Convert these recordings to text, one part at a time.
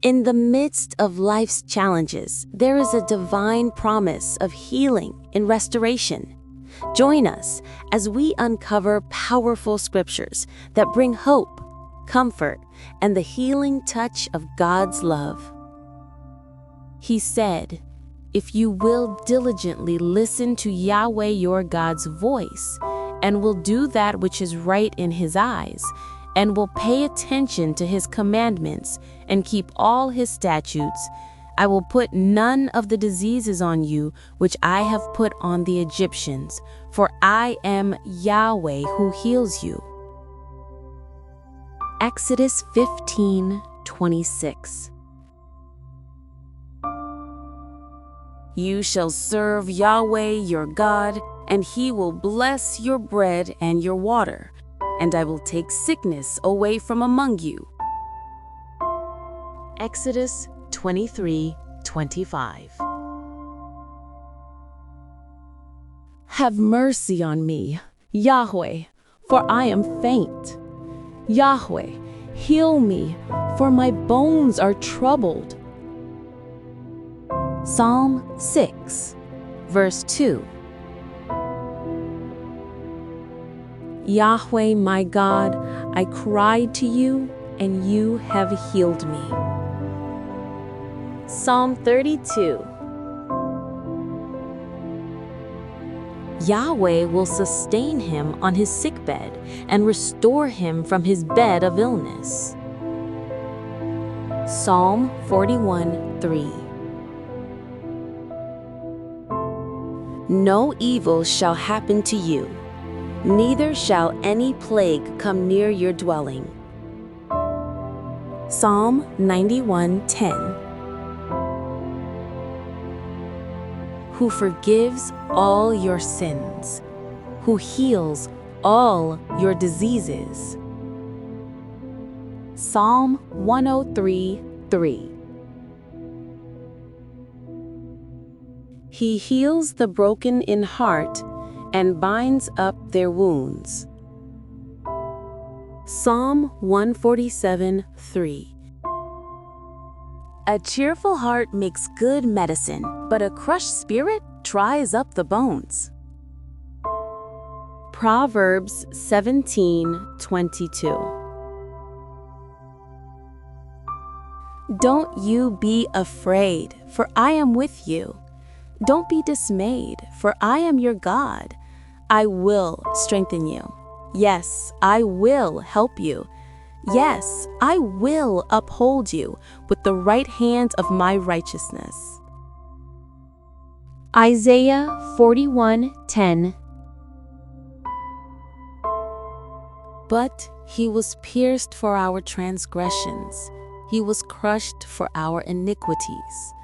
In the midst of life's challenges, there is a divine promise of healing and restoration. Join us as we uncover powerful scriptures that bring hope, comfort, and the healing touch of God's love. He said, "If you will diligently listen to Yahweh your God's voice, and will do that which is right in His eyes, and will pay attention to His commandments and keep all His statutes, I will put none of the diseases on you which I have put on the Egyptians, for I am Yahweh who heals you." Exodus 15:26. You shall serve Yahweh your God, and He will bless your bread and your water, and I will take sickness away from among you. Exodus 23:25. Have mercy on me, Yahweh, for I am faint. Yahweh, heal me, for my bones are troubled. Psalm 6, verse 2. Yahweh, my God, I cried to you, and you have healed me. Psalm 32. Yahweh will sustain him on his sickbed and restore him from his bed of illness. Psalm 41:3. No evil shall happen to you, neither shall any plague come near your dwelling. Psalm 91:10. Who forgives all your sins, who heals all your diseases. Psalm 103:3. He heals the broken in heart and binds up their wounds. Psalm 147:3. A cheerful heart makes good medicine, but a crushed spirit dries up the bones. Proverbs 17:22. Don't you be afraid, for I am with you. Don't be dismayed, for I am your God. I will strengthen you. Yes, I will help you. Yes, I will uphold you with the right hand of my righteousness. Isaiah 41:10. But he was pierced for our transgressions, he was crushed for our iniquities.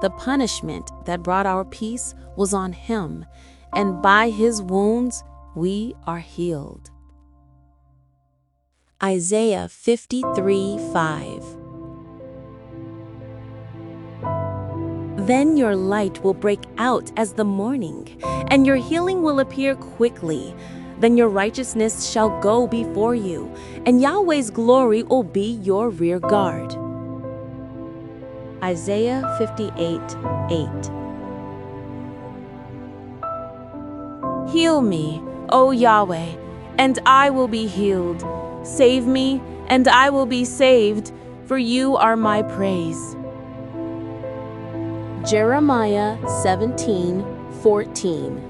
The punishment that brought our peace was on him, and by his wounds we are healed. Isaiah 53:5. Then your light will break out as the morning, and your healing will appear quickly. Then your righteousness shall go before you, and Yahweh's glory will be your rear guard. Isaiah 58:8. Heal me, O Yahweh, and I will be healed. Save me, and I will be saved, for you are my praise. Jeremiah 17:14.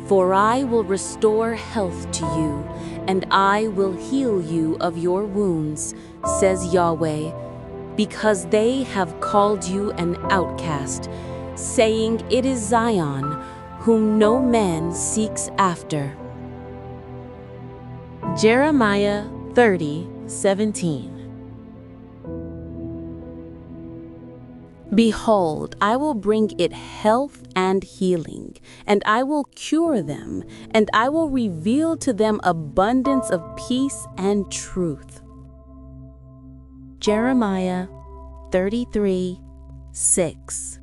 For I will restore health to you, and I will heal you of your wounds, says Yahweh, because they have called you an outcast, saying, It is Zion, whom no man seeks after. Jeremiah 30:17. Behold, I will bring it health and healing, and I will cure them, and I will reveal to them abundance of peace and truth. Jeremiah 33:6.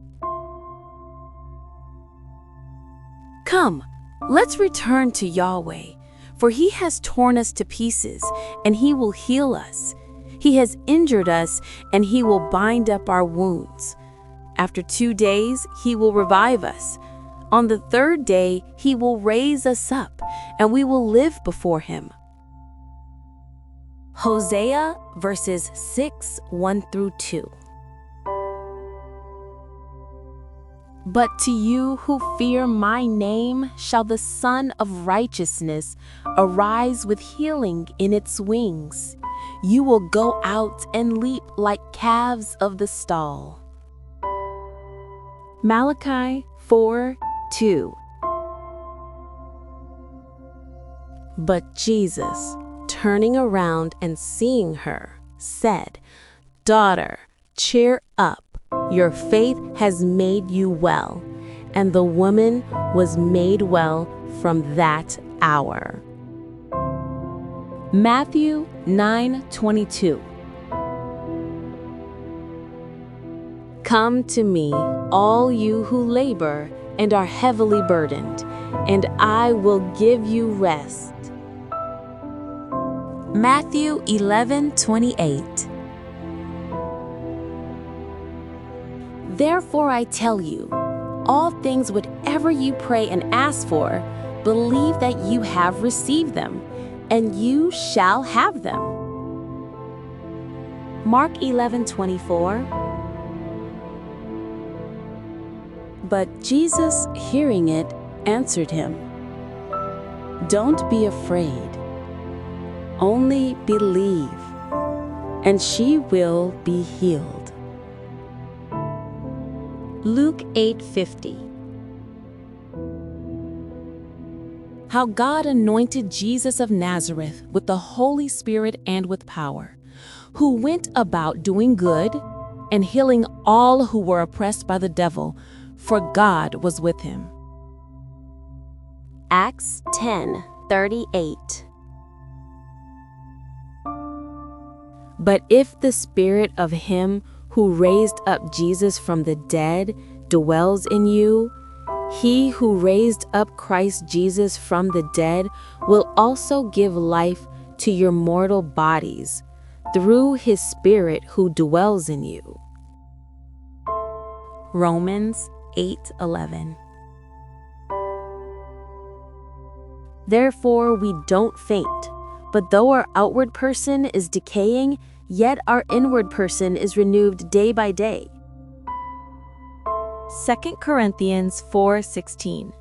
Come, let's return to Yahweh, For he has torn us to pieces, and he will heal us. He has injured us, and he will bind up our wounds. After 2 days, he will revive us. On the 3rd day, he will raise us up, and we will live before him. Hosea verses 6, 1-2. But to you who fear my name shall the Son of Righteousness arise with healing in its wings. You will go out and leap like calves of the stall. Malachi 4:2. But Jesus, turning around and seeing her, said, "Daughter, cheer up. Your faith has made you well." And the woman was made well from that hour. Matthew 9:22. Come to me, all you who labor and are heavily burdened, and I will give you rest. Matthew 11:28. Therefore I tell you, all things whatever you pray and ask for, believe that you have received them, and you shall have them. Mark 11:24. But Jesus, hearing it, answered him, "Don't be afraid. Only believe, and she will be healed." Luke 8:50. How God anointed Jesus of Nazareth with the Holy Spirit and with power, who went about doing good and healing all who were oppressed by the devil, for God was with him. Acts 10:38. But if the spirit of him who raised up Jesus from the dead dwells in you, he who raised up Christ Jesus from the dead will also give life to your mortal bodies through his Spirit who dwells in you. Romans 8:11. Therefore we don't faint, but though our outward person is decaying, yet our inward person is renewed day by day. 2 Corinthians 4:16.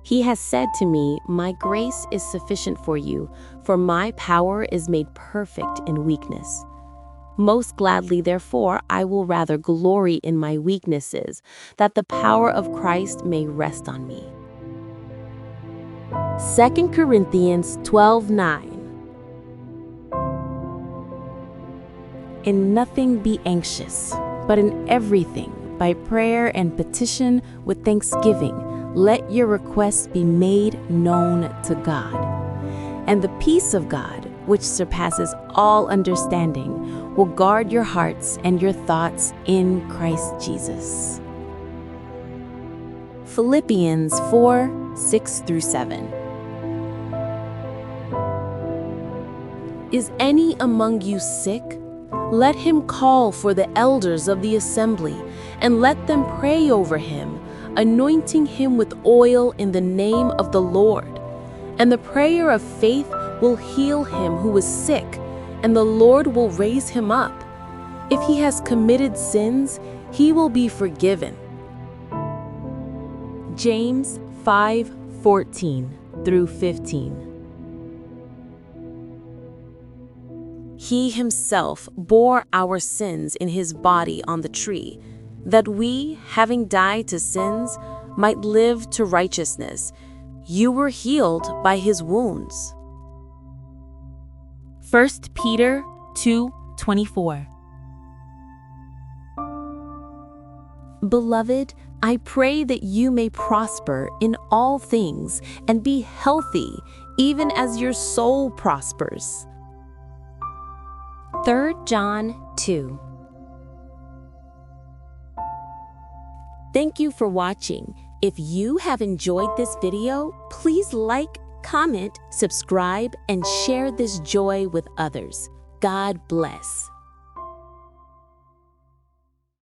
He has said to me, "My grace is sufficient for you, for my power is made perfect in weakness." Most gladly, therefore, I will rather glory in my weaknesses, that the power of Christ may rest on me. 2 Corinthians 12:9. In nothing be anxious, but in everything, by prayer and petition with thanksgiving, let your requests be made known to God. And the peace of God, which surpasses all understanding, will guard your hearts and your thoughts in Christ Jesus. Philippians 4:6-7. Is any among you sick? Let him call for the elders of the assembly, and let them pray over him, anointing him with oil in the name of the Lord. And the prayer of faith will heal him who is sick, and the Lord will raise him up. If he has committed sins, he will be forgiven. James 5:14-15. He himself bore our sins in his body on the tree, that we, having died to sins, might live to righteousness. You were healed by his wounds. 1 Peter 2:24. Beloved, I pray that you may prosper in all things and be healthy, even as your soul prospers. 3 John 2. Thank you for watching. If you have enjoyed this video, please like, comment, subscribe, and share this joy with others. God bless.